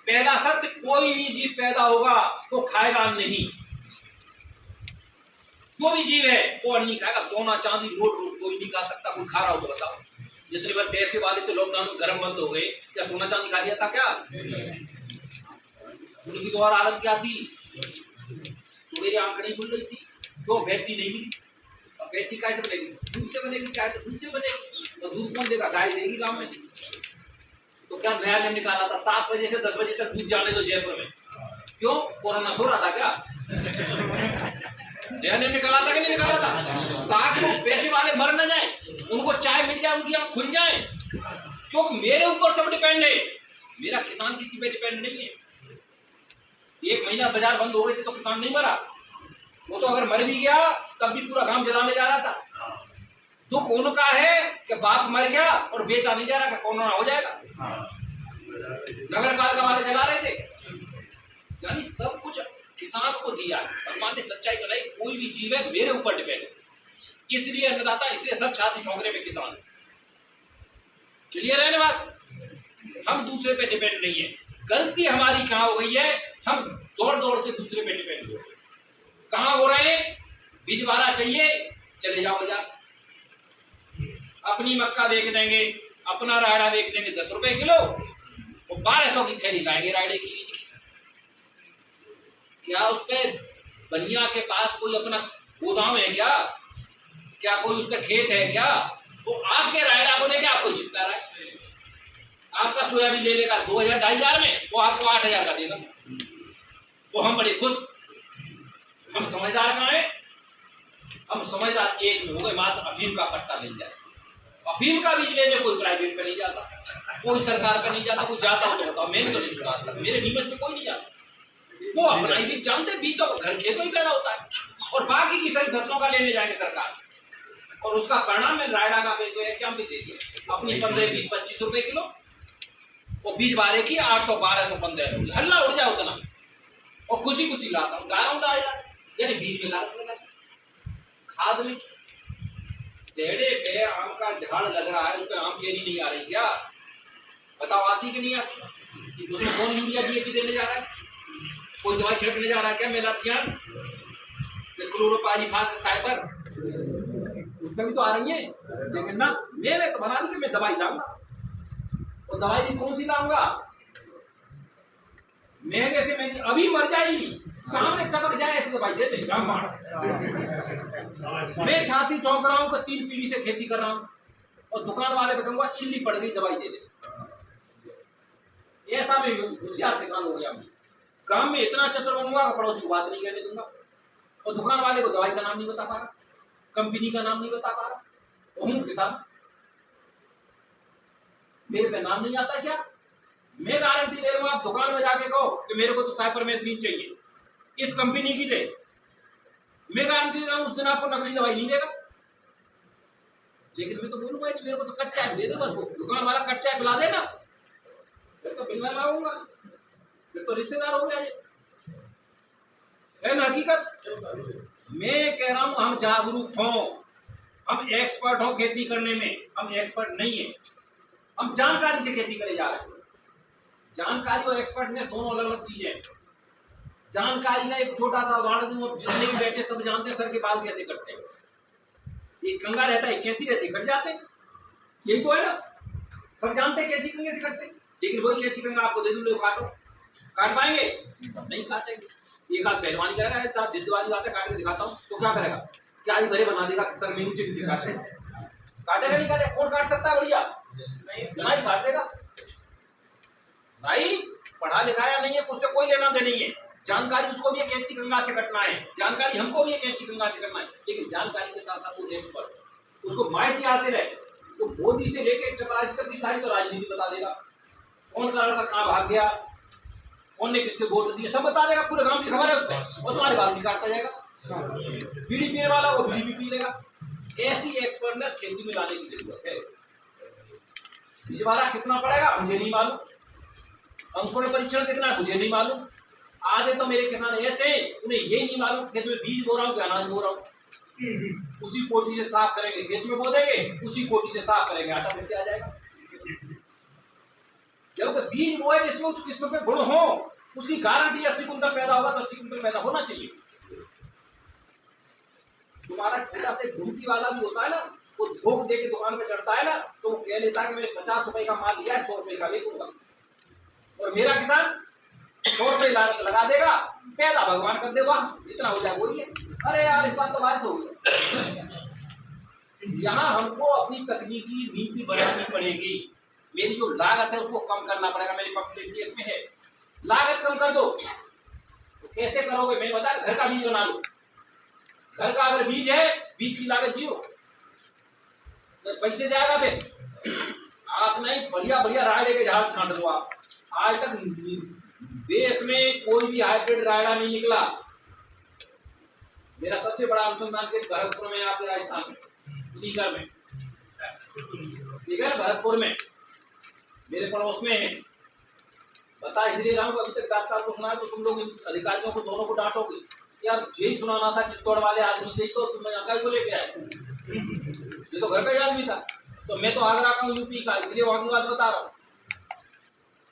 Speaker 3: पहला सत्य, कोई भी जीव पैदा होगा तो खाएगा नहीं। जो भी जीव है वो अन्न नहीं खाएगा। सोना चांदी नोट रूप कोई नहीं खा सकता। कोई खा रहा हो तो बताओ। जितने बार पैसे वाले तो लॉकडाउन में गर्म बंद हो गए, क्या सोना चांदी खा लिया था क्या? उनकी तो और हालत क्या थी? सवेरे आंख नहीं खुल रही थी, क्यों? बैटरी नहीं मिली। अब बैटरी कैसे बनेगी? दूध से बनेगी। क्या तो दूध से बनेगी, तो दूध कौन देगा? गाय देगी गाँव में। तो क्या नया नियम निकाला था 7 बजे से 10 बजे तक दूध जाने दो जयपुर में? क्यों? कोरोना सो रहा था क्या? नया नियम निकाला था कि नहीं निकाला था? ताकि वो पैसे वाले मर न जाए, उनको चाय मिल जाए, उनकी आंख खुल जाए। क्यों? मेरे ऊपर सब डिपेंड है, मेरा किसान किसी पे डिपेंड नहीं है। 1 महीना बाजार बंद हो गए थे तो किसान नहीं मरा। वो तो अगर मर भी गया तब भी पूरा गांव जलाने जा रहा था। दुख उनका है कि बाप मर गया और बेटा नहीं जा रहा कि कोरोना हो जाएगा। नगर पालिका वाले जला रहे थे। यानी सब कुछ किसान को दिया भगवान ने। सच्चाई बनाई, कोई भी जीव है मेरे ऊपर डिपेंड है, इसलिए अन्नदाता, इसलिए सब छाती ठोकरे में किसान। क्लियर है ना बात? हम दूसरे पे डिपेंड नहीं है। गलती हमारी कहाँ हो गई है? हम दौड़ दौड़ के दूसरे पे डिपेंड हो गए। कहाँ हो रहे हैं? बिजवारा चाहिए, चले जाओ बाजार, अपनी मक्का बेच देंगे, अपना रायड़ा बेच देंगे 10 रुपए किलो, और 1200 की थैली लाएंगे रायड़े की। क्या उसके बनिया के पास कोई अपना गोदाम है क्या? क्या कोई उसका खेत है क्या? वो आपके रायड़ा को लेके आपको चिपका रहा है। आपका सोयाबीन ले लेगा 2000-2500 में, वो आपको 8000 का देगा। वो हम बड़े खुश। हम समझदार कहाँ हैं? हम समझदार एक में हो गए, मात्र अफीम का पट्टा मिल जाए। अफीम का बीज लेने कोई प्राइवेट पे नहीं जाता, कोई सरकार पे नहीं जाता। कोई जाता हो तो बताओ, मैंने तो नहीं सुना, मेरे नीमच में कोई नहीं जाता। वो अपना ही बीज जानते, बीज तो घर खेत में ही पैदा होता है, और बाकी की सारी फसलों का लेने जाएंगे सरकार, और उसका परिणाम में रायडा का बेच दे क्या बेच देगी अपनी 15, 20, 25 रुपए किलो, और बीज बारे की 800, 1200, 1500, हल्ला उड़ जाए उतना, और खुशी खुशी लाता हूँ, ला रहा हूँ 2000। यानी बीज में लागत लगा, खाद में। पेड़े पे आम का झाड़ लग रहा है, उसमें आम केरी नहीं आ रही क्या? बताओ, आती कि नहीं आती? उसमें कौन यूरिया डीएपी देने जा रहा है? कोई दवाई छिड़कने जा रहा है क्या? मेलाथियान, क्लोरोपाइरीफास, साइपर, उसमें भी तो आ रही है। लेकिन ना, मैंने तो बना दी कि मैं दवाई लाऊंगा, और दवाई भी कौन सी लाऊंगा? महंगे से महंगी, अभी मर जाएगी, सामने टपक जाए ऐसी दवाई दे दे। मैं छाती चौंक रहा हूँ कि 3 पीढ़ी से खेती कर रहा हूँ, और दुकान वाले पे कहूंगा इल्ली पड़ गई, दवाई दे दे। ऐसा मैं होशियार किसान हो गया। काम में इतना चतुर बनूंगा कि पड़ोसी को बात नहीं कहने दूंगा, और दुकान वाले को दवाई का नाम नहीं बता पा रहा, कंपनी का नाम नहीं बता पा रहा। तो हूँ किसान, मेरे पे नाम नहीं आता क्या? मैं गारंटी दे रहा हूँ, आप दुकान में जाके कहो कि मेरे को तो साइपरमेथ्रिन चाहिए, इस कंपनी की दे, मैं गारंटी दे रहा हूँ उस दिन आपको नकली दवाई नहीं देगा। लेकिन मैं तो बोलूंगा कि मेरे को तो कट चाय दे दे बस, वो दुकान वाला कट चाय पिला देना, फिर तो बिल लगाऊंगा, फिर तो रिश्तेदार हो गया। है ना हकीकत? मैं कह रहा हूं हम जागरूक हों, हम एक्सपर्ट हो खेती करने में, हम एक्सपर्ट नहीं है, हम जानकारी से खेती करे जा रहे हैं। जानकारी और एक्सपर्ट में दोनों अलग अलग चीजें हैं। जानकारी का एक छोटा सा उदाहरण दूं, जितने भी बैठे सब जानते हैं सर के बाल कैसे कटते हैं। एक कंघा रहता है, कैंची रहती है, कट जाते हैं, यही तो है ना। सब जानते हैं कैंची कंघे से कटते, लेकिन वही कैंची कंघा आपको दे दूं, लो काटो, काट पाएंगे? नहीं काटेंगे। एक आध पहलवानी करेगा, साहब जिद्द वाली बात है, काट के दिखाता हूँ, तो क्या करेगा? क्या ही भरे बना देगा सर में ऊंचे नीचे काटे, काटेगा नहीं काटेगा? कौन काट सकता है? बढ़िया नहीं काट देगा भाई। पढ़ा लिखाया नहीं है, उससे कोई लेना देना नहीं है। जानकारी उसको भी कैंची कंघा से कटना है, जानकारी हमको भी कैंची कंघा से करना है, लेकिन जानकारी के साथ साथ वो एक्सपर्ट, उसको माहिती हासिल है, तो मोदी से लेके चपरासी तक की सारी तो राजनीति बता देगा। कौन का लड़का कहाँ भाग गया, कौन ने किसके वोट दिए सब बता देगा, पूरे गांव की खबर है उसमें, और तुम्हारे बाल नहीं काटता जाएगा। बीड़ी पीने वाला वो बीड़ी भी पी लेगा। ऐसी एक्सपर्टनेस खेती में लाने की जरूरत है। बीजवारा कितना पड़ेगा मुझे नहीं मालूम, अंकुरण परीक्षण कितना है मुझे नहीं मालूम। आधे तो मेरे किसान ऐसे हैं उन्हें ये नहीं मालूम खेत में बीज बो रहा हूँ कि अनाज बो रहा हूँ। उसी कोटी से साफ करेंगे, खेत में बो देंगे, उसी कोटी से साफ करेंगे, आटा कैसे आ जाएगा। जब बीज बोए जिसमें उस किस्म के गुण हो, उसकी गारंटी 80 कुंटल पैदा होगा तो 80 कुंटल पैदा होना चाहिए। तुम्हारा छोटा से घुमटी वाला भी होता है ना, वो धोख दे के दुकान पे चढ़ता है ना, तो वो कह लेता है कि मैंने 50 रुपए का माल लिया है, 100 रुपए का बेचूंगा। और मेरा किसान 100 रुपए लागत लगा देगा, पैदा भगवान कर दे, वाह जितना हो जाए वही है। अरे यार इस बात तो बात हो गई। यहाँ हमको अपनी तकनीकी नीति बनानी पड़ेगी। मेरी जो लागत है उसको कम करना पड़ेगा। मेरी कंप्लेंट इसमें है, लागत कम कर दो। तो कैसे करोगे मैं बता, घर का बीज बना लो। घर का अगर बीज है, बीज की लागत 0, तो पैसे जाएगा फिर। आप नहीं बढ़िया बढ़िया रायड़े के झाड़ छांट दो। आप आज तक देश में कोई भी हाइब्रिड रायड़ा नहीं निकला। मेरा सबसे बड़ा अनुसंधान केंद्र भरतपुर में, आपके राजस्थान में सीकर में, ठीक है ना, भरतपुर में मेरे पड़ोस में है। बता इसलिए रहा हूँ अभी तक डॉक्टर साहब को सुना है तो तुम लोग अधिकारियों को दोनों को डांटोगे यार, यही सुनाना था चित्तौड़ वाले आदमी से ही तो तुम यहाँ को लेके आए। ये तो घर का ही आदमी था। तो मैं तो आगरा का हूँ, यूपी का, इसलिए वहां की बात बता रहा हूँ।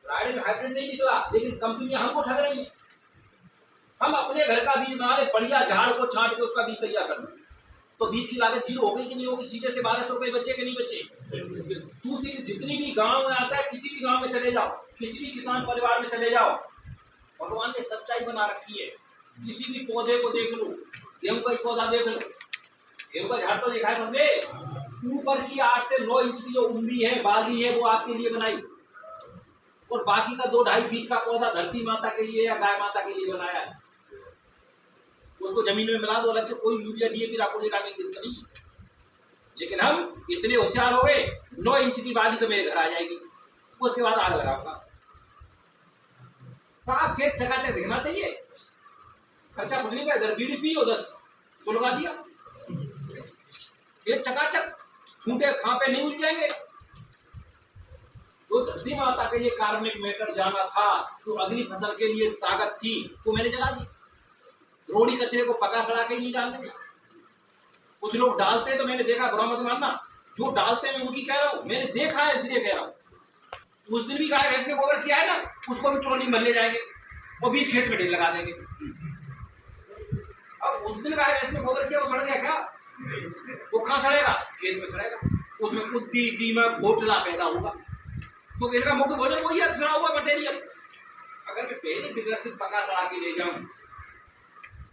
Speaker 3: रायडे में हाइब्रिड नहीं निकला, लेकिन कंपनियां हमको ठग रही हैं। हम अपने घर का बीज बना ले, बढ़िया झाड़ को छांट के उसका बीज तैयार कर लें, तो बीज की लागत 0 हो गई कि नहीं होगी। सीधे से 1200 रुपए बचे कि नहीं बचे। दूसरी जितनी भी गांव में आता है, किसी भी गांव में चले जाओ, किसी भी किसान परिवार में चले जाओ, भगवान ने सच्चाई बना रखी है। किसी भी पौधे को देख लो, गेहूं का ही पौधा देख लो, गेहूं का झाड़ तो देखा है सबने। ऊपर की 8 से 9 इंच की जो उम्री है, बाली है, वो आपके लिए बनाई, और बाकी का 2-2.5 फीट का पौधा धरती माता के लिए या गाय माता के लिए बनाया है। उसको जमीन में मिला दो, अलग से कोई यूरिया डीएपी राखोड़े डालने की जरूरत नहीं। लेकिन हम इतने होशियार हो गए, 9 इंच की बाली तो मेरे घर आ जाएगी, उसके बाद आग लगाऊंगा। साफ खेत चकाचक दिखना चाहिए, खर्चा कुछ नहीं का। इधर बीड़ी पी, उधर सुलगा दिया, खेत चकाचक, खूंटे खांपे नहीं उल जाएंगे। जो धरती माता के लिए कार्बनिक मैटर जाना था, जो अगली फसल के लिए ताकत थी, वो मैंने जला दी। रोड़ी कचरे को पका सड़ा के नहीं डालते। कुछ लोग डालते हैं तो मैंने देखा, बुरा मत मानना, जो डालते हैं मैं उनकी कह रहा हूँ, मैंने देखा है इसलिए कह रहा हूँ। उस दिन भी गाय भैंस ने गोबर किया है ना, उसको भी ट्रॉली में ले जाएंगे, वो बीच खेत में ढेर लगा देंगे। अब उस दिन गाय भैंस ने गोबर किया, वो सड़ गया क्या? वो कहाँ सड़ेगा? खेत में सड़ेगा। उसमें कुत्ती, दीमक, घोटला पैदा होगा। तो इनका मुख्य भोजन वही है, सड़ा हुआ मटेरियल। अगर मैं पहले व्यवस्थित पका सड़ा के ले जाऊं,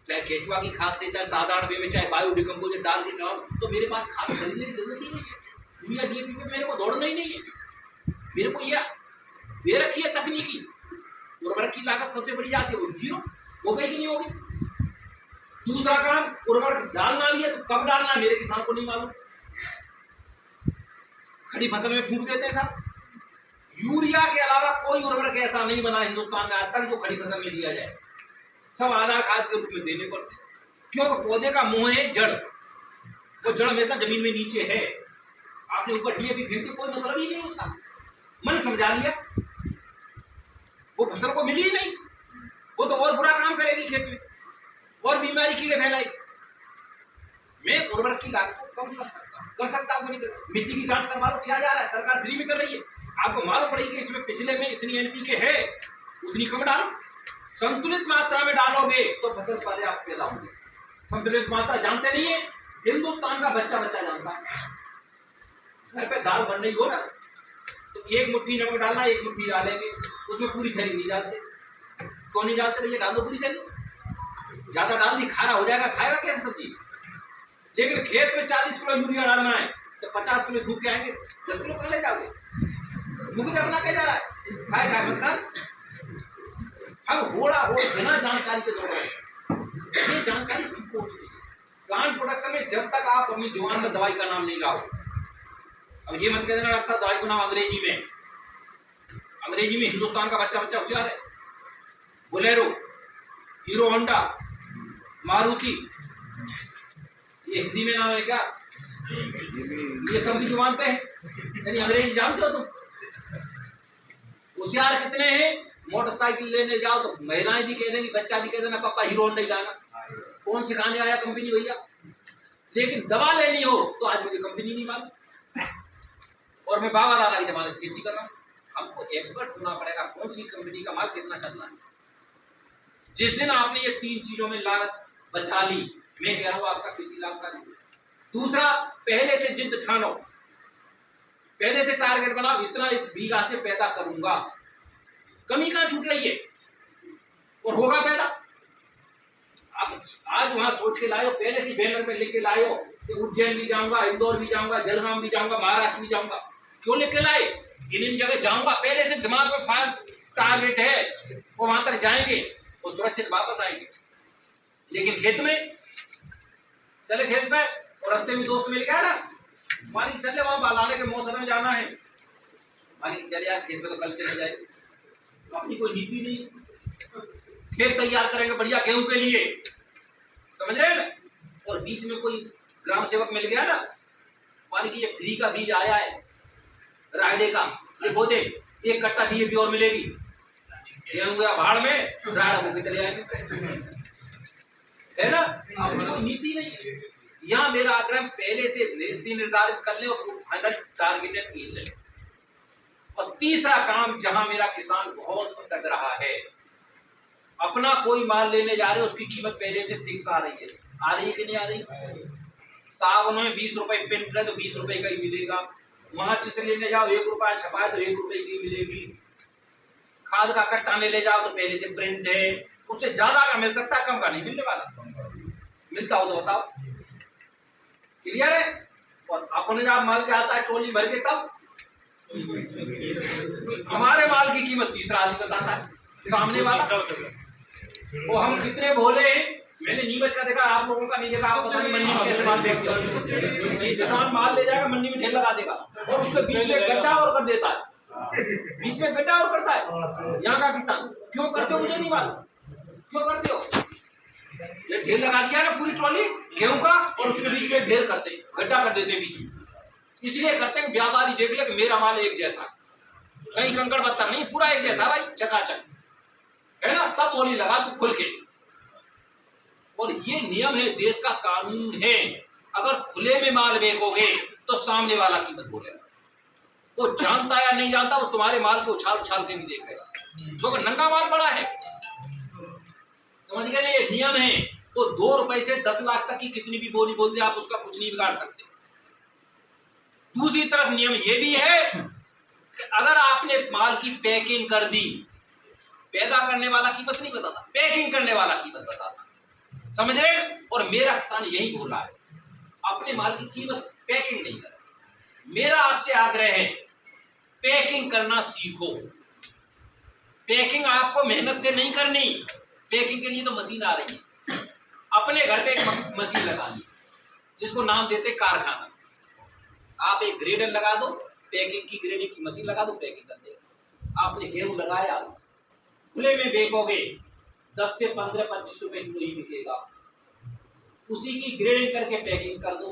Speaker 3: चाहे केचुआ की खाद से, चाहे साधारण वे में, चाहे बायो डिकम्पोजर डाल के चलाऊं, तो मेरे पास खाद खरीदने की जरूरत ही नहीं है। यूरिया डीएपी पे मेरे को दौड़ना ही नहीं है। मेरे को यह दे रखी है तकनीकी, उर्वरक की लागत सबसे बड़ी जाती है, वो 0 हो गई कि नहीं होगी। दूसरा काम, उर्वरक डालना भी है तो कब डालना है मेरे किसान को नहीं मालूम। खड़ी फसल में फूंक देते हैं साहब। यूरिया के अलावा कोई उर्वरक ऐसा नहीं बना हिंदुस्तान में आज तक जो खड़ी फसल में दिया जाए। सब आधार खाद के रूप में देने पड़ते हैं, क्योंकि पौधे का मुंह है जड़, वो जड़ हमेशा जमीन में नीचे है। आपने ऊपर डीएपी फेंक के कोई मतलब ही नहीं उसका, मन समझा लिया, वो फसल को मिली ही नहीं, वो तो और बुरा काम करेगी खेत में, और बीमारी कीड़े फैलाएगी। मैं उर्वरक की लागत को कम कर सकता हूँ, नहीं कर। मिट्टी की जांच करवा लो, क्या जा रहा है, सरकार फ्री में कर रही है। आपको मालूम पड़ेगी कि इसमें पिछले में इतनी एनपीके है, उतनी कम डालो। संतुलित मात्रा में डालोगे तो फसल पर्याप्त पैदा होगी। संतुलित मात्रा जानते नहीं है, हिंदुस्तान का बच्चा बच्चा जानता है। घर पे दाल बन रही हो ना, तो 1 मुट्ठी नमक डालना, 1 मुट्ठी डालेंगे, उसमें पूरी थैली नहीं डालते। क्यों नहीं डालते भैया? डाल दो पूरी थैली, ज्यादा डाल दी खारा हो जाएगा, खाएगा कैसे सब्जी। लेकिन खेत में 40 किलो यूरिया डालना है तो 50 किलो धूप के आएंगे, 10 किलो कहाँ ले जाओगे? मुझे अपना क्या जा रहा है, खाएगा मतलब। अब होड़ा हो बिना जानकारी के दौड़ रहे हैं। ये जानकारी हमको होनी चाहिए। प्लांट प्रोडक्शन में जब तक आप अपनी जुबान में दवाई का नाम नहीं लाओ, अब ये मत कह देना डॉक्टर साहब दवाई का नाम अंग्रेजी में। अंग्रेजी में हिंदुस्तान का बच्चा बच्चा होशियार है। बोलेरो, हीरो होंडा, मारुति, ये हिंदी में नाम है क्या? ये सब भी जुबान पे है, यानी अंग्रेजी जानते हो तुम? होशियार कितने हैं? मोटरसाइकिल लेने जाओ तो महिलाएं भी कह देंगी, बच्चा भी कह देना पापा हीरो होंडा ही लाना। कौन सिखाने आया कंपनी भैया? लेकिन दवा लेनी हो तो आज मुझे कंपनी नहीं मालूम, और मैं बाबा दादा के जमाने से खेती कर रहा हूँ। हमको एक्सपर्ट होना पड़ेगा कौन सी कंपनी का माल कितना चलना है। जिस दिन आपने ये 3 चीजों में लागत बचा ली, मैं कह रहा हूँ आपका खेती लाभकारी। दूसरा, पहले से जिद ठानो, पहले से टारगेट बनाओ, इतना इस बीघा से पैदा करूंगा। कमी कहाँ छूट रही है और होगा पैदा। आप आज वहां सोच के लाए हो, पहले से बैनर पे लिख के लाए हो कि उज्जैन भी जाऊंगा, इंदौर भी जाऊंगा, जलगांव भी जाऊंगा, महाराष्ट्र भी जाऊंगा। क्यों लिख के लाए? इन जगह जाऊंगा, पहले से दिमाग में टारगेट है, वो वहां तक जाएंगे और सुरक्षित वापस आएंगे। लेकिन खेत में चले, खेत में और रास्ते में दोस्त मिल गया ना, मालिक चले वहां बालाने के मौसम में जाना है, मालिक चले यार खेत में तो कल चले जाएंगे। अपनी कोई नीति नहीं, खेत तैयार करेंगे बढ़िया गेहूं के लिए, समझ रहे हैं ना? और बीच में कोई ग्राम सेवक मिल गया ना, मालिक ये फ्री का बीज आया है रायडे का, ये बो दे, 1 कट्टा डीएपी और मिलेगी, गेहूं गया भाड़ में, रायडा होके चले आएंगे, है ना? अपनी कोई नीति नहीं है। यहाँ मेरा आग्रह पहले से नीति निर्धारित कर ले और फाइनल टारगेटेड कील ले। और तीसरा काम जहां मेरा किसान बहुत भटक रहा है, अपना कोई माल लेने जा रहे हो उसकी कीमत पहले से फिक्स आ रही है कि नहीं आ रही? साहब उन्होंने 20 रुपए प्रिंट है तो 20 रुपए का ही मिलेगा। मार्च से लेने जाओ 1 रुपया छपाए तो 1 रुपए की मिलेगी। खाद का कट्टा ले जाओ तो पहले से प्रिंट है, उससे ज्यादा का मिल सकता है, कम का नहीं मिलने वाला। मिलता हो तो बताओ, क्लियर है? और अपने जब माल के आता है टोली भर के, तब हमारे माल की कीमत तीसरा आदमी बताता है, सामने वाला। वो हम कितने भोले हैं, मैंने नीमच का देखा, आप लोगों का नहीं देखा। आप पता नहीं मंडी में कैसे माल बेचते हो। किसान माल ले जाएगा, मंडी में ढेर लगा देगा और उसके बीच में गड्ढा और कर देता है, बीच में गड्ढा और करता है। यहाँ का किसान क्यों करते हो मुझे नहीं मालूम, क्यों करते हो? ये ढेर लगा दिया ना पूरी ट्रॉली गेहूं का, और उसके बीच में ढेर करते, गड्ढा कर देते बीच में। इसलिए करते हैं व्यापारी देख ले कि मेरा माल एक जैसा, कहीं कंकड़ पत्थर नहीं, पूरा एक जैसा भाई, चकाचक, है ना? तब बोली लगा तू खुल के। और ये नियम है, देश का कानून है। अगर खुले में माल बेचोगे तो सामने वाला कीमत बोलेगा। वो जानता या नहीं जानता, वो तुम्हारे माल को उछाल उछाल के नहीं देखेगा, क्योंकि नंगा माल बड़ा है। समझ गए ना? ये नियम है। तो 2 रुपए से 10 लाख तक की कितनी भी बोली बोल दे, आप उसका कुछ नहीं बिगाड़ सकते। दूसरी तरफ नियम ये भी है कि अगर आपने माल की पैकिंग कर दी, पैदा करने वाला कीमत नहीं बताता, पैकिंग करने वाला कीमत बताता, समझ रहे? और मेरा किसान यही बोल रहा है, अपने माल की कीमत पैकिंग नहीं कर। मेरा आपसे आग्रह है, पैकिंग करना सीखो। पैकिंग आपको मेहनत से नहीं करनी, पैकिंग के लिए तो मशीन आ रही है। अपने घर पे एक मशीन लगा ली जिसको नाम देते कारखाना। आप एक ग्रेडर लगा दो, पैकिंग की ग्रेडिंग की मशीन लगा दो, पैकिंग कर देगा। आपने गेहूं लगाया, खुले में बेचोगे 10 से 15-25 रुपए किलो ही बिकेगा। उसी की ग्रेडिंग करके पैकिंग कर दो।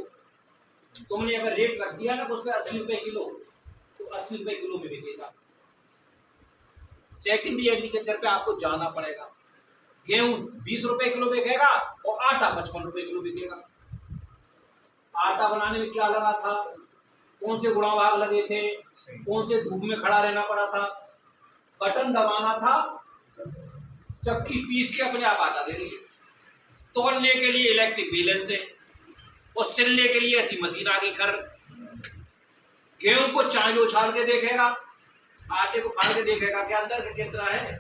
Speaker 3: तुमने अगर रेट रख दिया ना उस पर 80 रुपए किलो, तो 80 रुपए किलो में बिकेगा। सेकेंडरी एग्रीकल्चर पे आपको जाना पड़ेगा। गेहूं 20 रुपए किलो बिकेगा और आटा 55 रुपए किलो बिकेगा। आटा बनाने में क्या लगा था, कौन से गुणा भाग लगे थे, कौन से धूप में खड़ा रहना पड़ा था, बटन दबाना था, चक्की पीस के अपने आप आटा दे रही है। तोलने के लिए इलेक्ट्रिक बैलेंस है और सिलने के लिए ऐसी मशीन आ गई खर। गेहूं को चांजो उछाल के देखेगा, आटे को फाड़ के देखेगा कि अंदर का कितना है,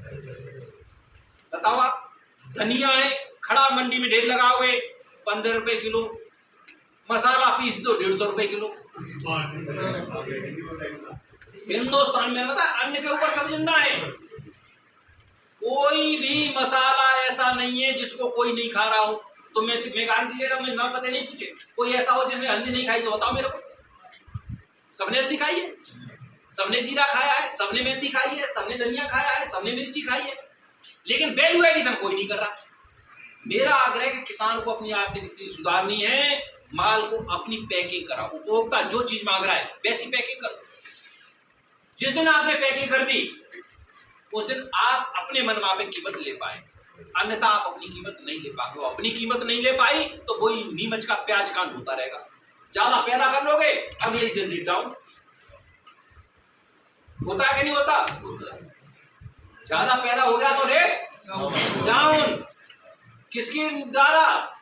Speaker 3: बताओ आप। धनिया है, खड़ा मंडी में ढेर लगाओगे 15 रुपए किलो, मसाला पीस दो 150 रुपए किलो। हिंदुस्तान में बता अन्न के ऊपर सब जिंदा है। कोई भी मसाला ऐसा नहीं है जिसको कोई नहीं खा रहा हो। तो मैं गारंटी ले रहा हूँ, मुझे नाम पता नहीं पूछे, कोई ऐसा हो जिसने हल्दी नहीं खाई तो बताओ मेरे को। सबने हल्दी खाई है, सबने जीरा खाया है, सबने मेथी खाई है, सबने धनिया खाया है, सबने मिर्ची खाई है। लेकिन वैल्यू एडिशन कोई नहीं कर रहा। मेरा आग्रह है कि किसान को अपनी आर्थिक स्थिति सुधारनी है, माल को अपनी पैकिंग करा, उपभोक्ता जो चीज मांग रहा है वैसी पैकिंग करो। जिस दिन आपने पैकिंग कर दी उस दिन आप अपने मनमाफिक कीमत ले पाए, अन्यथा आप अपनी कीमत नहीं ले पाओगे। अपनी कीमत नहीं ले पाई तो वही नीमच का प्याज कांड होता रहेगा। ज्यादा पैदा कर लोगे अगले दिन रेट डाउन होता है कि नहीं होता? ज्यादा पैदा हो गया तो रेट डाउन। किसके द्वारा?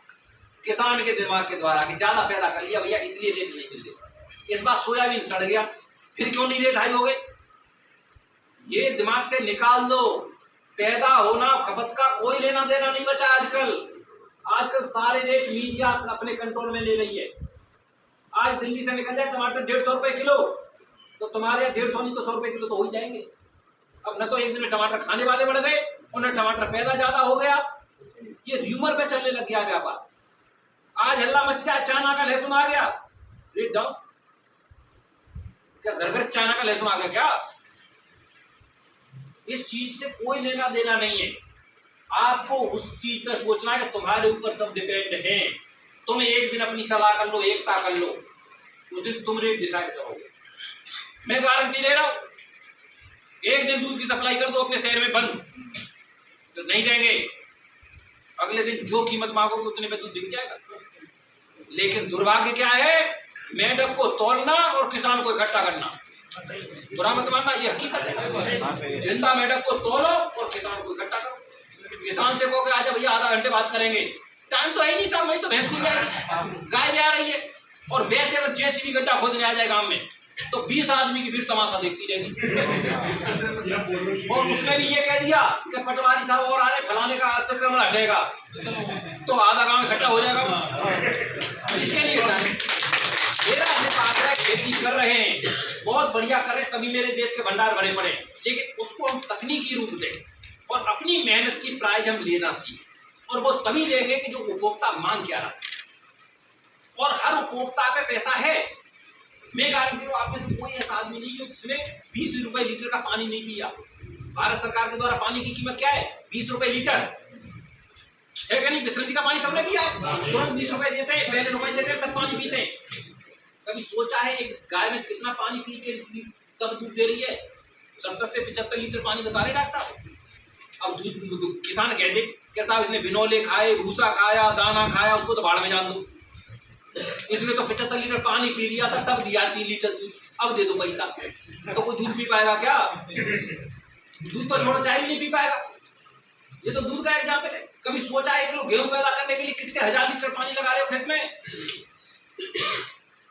Speaker 3: किसान के दिमाग के द्वारा कि ज्यादा पैदा कर लिया भैया इसलिए रेट नहीं मिल रहा। इस बार सोयाबीन सड़ गया फिर क्यों नहीं रेट हाई हो गए? ये दिमाग से निकाल दो। पैदा होना खपत का कोई लेना देना नहीं बचा आजकल सारे रेट मीडिया अपने कंट्रोल में ले रही है। आज दिल्ली से निकल जाए टमाटर 150 रुपए किलो तो तुम्हारे यहाँ 150 नहीं तो 100 रुपए किलो तो हो ही जाएंगे। अब न तो एक दिन में टमाटर खाने वाले बढ़ गए और न टमाटर पैदा ज्यादा हो गया। ये र्यूमर पे चलने लग गया व्यापार। आज हल्ला मच गया चाइना का लहसुन आ गया रेट डाउन। क्या घर घर चाइना का लहसुन आ गया क्या? इस चीज से कोई लेना देना नहीं है। आपको उस चीज पे सोचना है कि तुम्हारे ऊपर सब डिपेंड है। तुम एक दिन अपनी सलाह कर लो, एकता कर लो, उस दिन तुम रेट डिसाइड करोगे। मैं गारंटी दे रहा हूं। एक दिन दूध की सप्लाई कर दो अपने शहर में बंद तो नहीं देंगे, अगले दिन जो कीमत मांगोगे उतने में दूध बिक जाएगा। लेकिन दुर्भाग्य क्या है? मेंढक को तोलना और किसान को इकट्ठा करना। बुरा मत मानना, ये हकीकत है। जिंदा मेंढक को तोलो और किसान को इकट्ठा करो। किसान से कहो कि आजा भैया आधा घंटे बात करेंगे, टाइम तो है ही नहीं साहब, वही तो भैंस खुल जाएगी, गाय भी आ रही है। और वैसे अगर जेसीबी गड्ढा खोदने आ जाए गांव में तो 20 आदमी की भीड़ तमाशा देखती रहेगी। और उसमें भी ये कह दिया कि पटवारी साहब और आ रहे, फलाने का अतिक्रमण हटेगा तो आधा गांव इकट्ठा हो जाएगा। इसके लिए मेरा आग्रह, खेती कर रहे हैं बहुत बढ़िया कर रहे हैं, तभी मेरे देश के भंडार भरे पड़े। लेकिन उसको हम तकनीकी रूप दें और अपनी मेहनत की प्राइज हम लेना सीखें। और वो तभी लेंगे कि जो उपभोक्ता मांग क्या रहा है। और हर उपभोक्ता पे पैसा है। मैं गारंटी हूं आप में से कोई ऐसा आदमी नहीं है जिसने 20 रुपए लीटर का पानी नहीं पिया। भारत सरकार के द्वारा पानी की कीमत क्या है? 20 रुपए लीटर है क्या नहीं? बिसलेरी का पानी सबने पिया है, तुरंत 20 रुपए देते हैं, पहले रुपए देते हैं तब पानी पीते हैं। कभी सोचा है एक गाय में कितना पानी पी के तब दूध दे रही है? 70 से 75 लीटर पानी बता रहे डॉक्टर साहब। अब दूध किसान कह दे कि साहब इसने बिनौले खाए, भूसा खाया, दाना खाया, उसको तो भाड़ में जान दो। इसने तो 75 लीटर पानी पी लिया था तब दिया 3 लीटर दूध, अब दे दो पैसा। तो कोई दूध पी पाएगा क्या? दूध तो छोड़ो चाय भी नहीं पी पाएगा। ये तो दूध का एग्जाम्पल है। कभी सोचा है 1 किलो गेहूं पैदा करने के लिए कितने हजार लीटर पानी लगा रहे हो खेत में?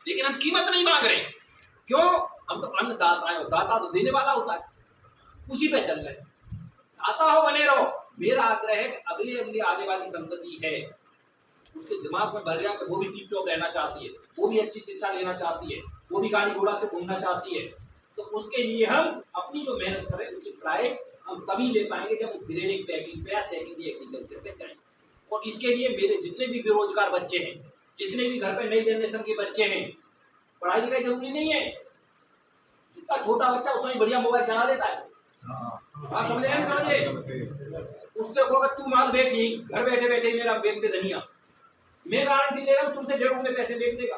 Speaker 3: लेकिन हम कीमत नहीं मांग रहे। क्यों? हम तो अन्नदाता हैं, दाता तो देने वाला होता है, उसी पे चल रहे। दाता हो बने रहो। मेरा आग्रह है कि अगली आने वाली संतति है उसके दिमाग में भर गया कि वो भी टिप टॉप रहना चाहती है, वो भी अच्छी शिक्षा लेना चाहती है, वो भी गाड़ी घोड़ा से घूमना चाहती है। तो उसके लिए हम अपनी जो मेहनत करें उसकी प्राइस हम तभी ले पाएंगे जब ग्रेडिंग पैकिंग पे या सेकेंडरी एग्रीकल्चर पे करें। और इसके लिए मेरे जितने भी बेरोजगार बच्चे हैं, जितने भी घर पे नई जनरेशन के बच्चे हैं, पढ़ाई लिखाई जरूरी नहीं है। जितना छोटा बच्चा उतना ही बढ़िया मोबाइल चला लेता है। आप समझ रहे हैं? समझिए, उससे कहोगे तू माल बेच, नहीं घर बैठे बैठे मेरा बेच दे धनिया, मैं गारंटी दे रहा हूं तुमसे 1.5 गुने पैसे बेच देगा।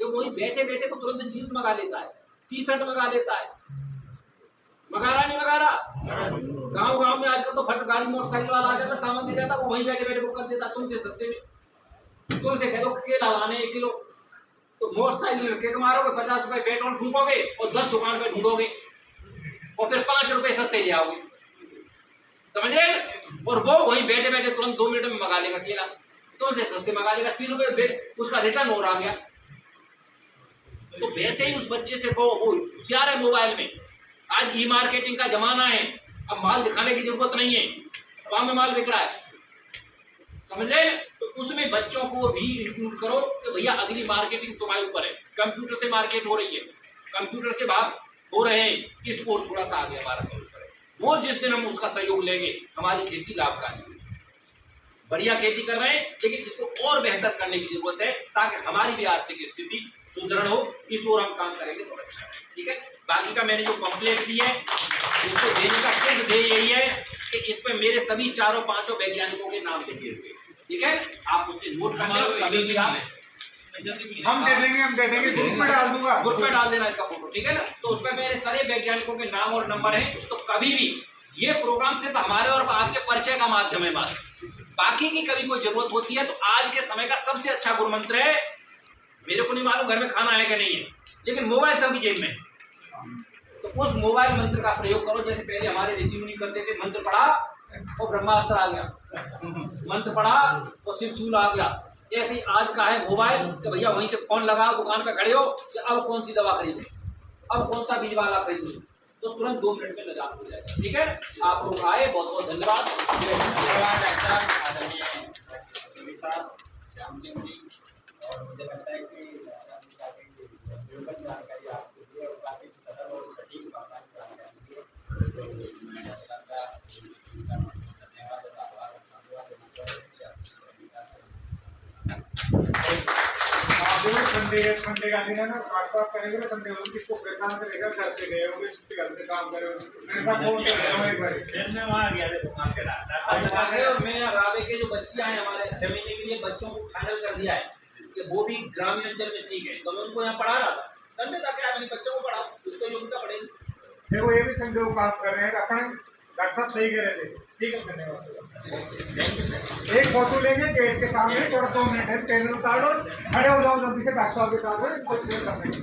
Speaker 3: तो वही बैठे बैठे को तुरंत जींस मंगा लेता है, टी शर्ट मंगा लेता है। मंगा रहा नहीं मंगा रहा? गांव गांव में आजकल तो फट गाड़ी मोटरसाइकिल वाला आ जाता, सामान दे जाता, वो वहीं बैठे बैठे बुक कर देता तुमसे सस्ते में। तुमसे कह दो केला लाने 1 किलो तो मोटरसाइकिल में केक मारोगे, 50 रुपए पेट्रोल फूकोगे और 10 दुकान पे ढूंढोगे और फिर 5 रुपए सस्ते ले आओगे। समझ रहे हैं? और वो वहीं बैठे बैठे तुरंत 2 मिनट में मंगा लेगा केला, तुमसे सस्ते मंगा लेगा, 3 रुपए उसका रिटर्न हो रहा गया। तो वैसे ही उस बच्चे से कहो, वो होशियार है मोबाइल में। आज ई मार्केटिंग का जमाना है, अब माल दिखाने की जरूरत नहीं है, वहां में माल बिक रहा है। समझ रहे हैं? तो उसमें बच्चों को भी इंक्लूड करो कि भैया अगली मार्केटिंग तुम्हारे ऊपर है। कंप्यूटर से मार्केट हो रही है, कंप्यूटर से भाग हो रहे हैं, इस और थोड़ा सा आगे हमारा सहयोग है। वो जिस दिन हम उसका सहयोग लेंगे हमारी खेती लाभकारी होगी। बढ़िया खेती कर रहे हैं लेकिन इसको और बेहतर करने की जरूरत है ताकि हमारी भी आर्थिक स्थिति सुदृढ़ हो, इस ओर हम काम करेंगे तो अच्छा है। ठीक है, बाकी का मैंने जो पंपलेट दी है इसको देने का सिर्फ ध्येय यही है कि इस पे मेरे सभी चारों पांचों वैज्ञानिकों के नाम लिखे हुए, ठीक है, आप उसे नोट कर लें, कभी भी आप
Speaker 2: हम दे देंगे ग्रुप में डाल दूंगा,
Speaker 3: ग्रुप में डाल देना इसका फोटो, ठीक है ना। तो उसमें मेरे सारे वैज्ञानिकों के नाम और नंबर हैं, तो कभी भी ये प्रोग्राम सिर्फ हमारे और आपके परिचय का माध्यम है, बात बाकी की कभी कोई जरूरत होती है तो आज के समय का सबसे अच्छा गुरु मंत्र है, मेरे को नहीं मालूम घर में खाना है कि नहीं है, लेकिन मोबाइल सबकी जेब में, तो उस मोबाइल मंत्र का प्रयोग करो। जैसे पहले हमारे ऋषि मुनि करते थे, मंत्र पढ़ा तो ब्रह्मास्त्र आ गया, मंत्र पढ़ा तो शिवशूल आ गया। ऐसे ही आज का है मोबाइल कि भैया वहीं से फोन लगाओ, दुकान पे खड़े हो कि अब कौन सी दवा खरीदें, अब कौन सा बीज वाला खरीदें, तो तुरंत 2 मिनट में निजात हो जाएगा। ठीक है, आप लोग आए, बहुत बहुत धन्यवाद।
Speaker 4: श्याम सिंह जी, और मुझे लगता है कि जानकारी आपको दी और काफ़ी सरल और सटीक भाषा में जानकारी दी, तो मैं धन्यवाद और आभार देना चाहूँगा।
Speaker 2: संडे का दिन है ना, व्हाट्सएप करेंगे ना, संडे को किसको परेशान करेगा, घर पे गए होंगे, छुट्टी घर पे काम करे होंगे, मेरे साथ फोन कर रहे हो एक बार,
Speaker 1: मैं वहाँ गया था मार्केट
Speaker 3: और मैं रावे के जो बच्चे आए हमारे 6 महीने के लिए, बच्चों को फाइनल कर दिया है कि वो भी ग्रामीण अंचल में सीखे, तो मैं उनको यहाँ पढ़ा रहा था। संडे तक अपने बच्चों को पढ़ाओ, उसको योग्यता बढ़ेगी।
Speaker 2: देखो ये भी संडे को काम कर रहे हैं, अपने डॉक्टर साहब सही कह रहे थे। ठीक है, धन्यवाद। एक फोटो लेंगे गेट के सामने, थोड़ा 2 मिनट है, चैनल उतारो, खड़े हो जाओ जल्दी से, डॉक्टर साहब के साथ में कुछ शेयर कर देंगे।